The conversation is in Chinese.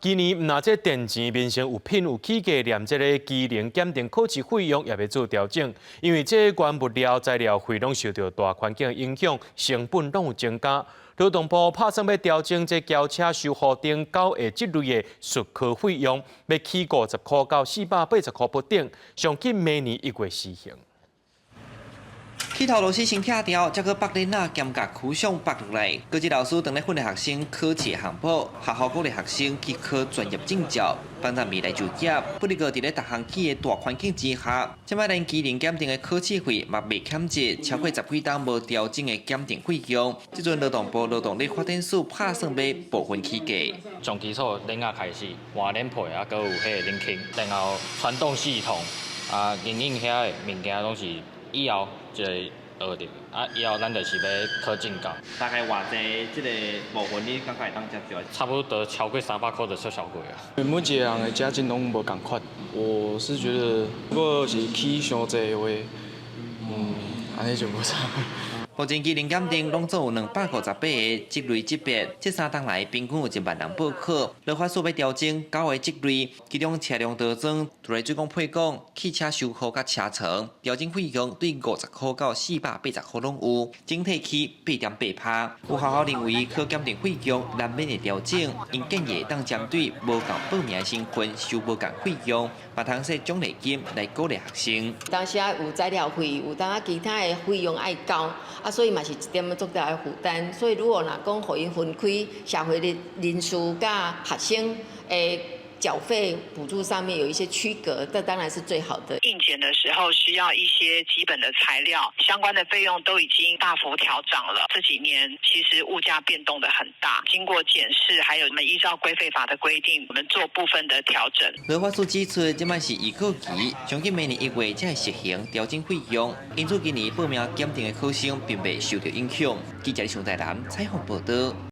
今年唔那这电钱面上有品有起价，连这个机能检定考试费用也要做调整，因为这原物料材料费拢受到大环境影响，成本拢有增加。劳动部打算要调整这轿车修护灯交的这类的术科费用，要起50块到480块不等，上紧明年1月施行。起头老师先拆掉，再去北领啊兼甲区上北落来。高级老师等咧训练学生考试项目，学校鼓励学生去考专业证照，帮助未来就业。不过伫咧逐项起的大环境之下，即摆连机能检定的考试费嘛未减值，超过10几档无调整的检定费用。即阵劳动部劳动力发展署打算要部分起价。从基础零啊开始，换零配啊，佮有迄个零轻，然后传动系统啊，影影遐的物件拢是。以后就会学着，以后咱就是要考证照。大概偌济即个部分，你感觉会当接受？差不多超过300块就出小贵啊。每一个人的家境拢无共款，我是觉得，如果是起伤济的话，安尼就无差。目前机能检定拢总有258个职类级别，这3档来平均有1万人报考。劳法署要调整9个职类，其中车辆涂装、土雷水管配管、汽车修护甲车床，调整费用对50块到480块拢有，整体起8.8趴。有学校认为考检定费用难免会调整，因建议当针对无共报名的身份收无共费用，嘛通说奖励金来鼓励学生。当时有材料费，有当其他的费用爱交。所以嘛是一点足大的负担，所以如果讲互因分开社会的人士甲学生诶缴费补助上面有一些区隔，这当然是最好的。应检的时候需要一些基本的材料，相关的费用都已经大幅调涨了。这几年其实物价变动的很大，经过检视，还有我们依照规费法的规定，我们做部分的调整。劳法署指出，即摆是预考期，上紧明年1月才会实行调整费用，因此今年报名检定的考生并未受到影响。记者李上台南采访报道。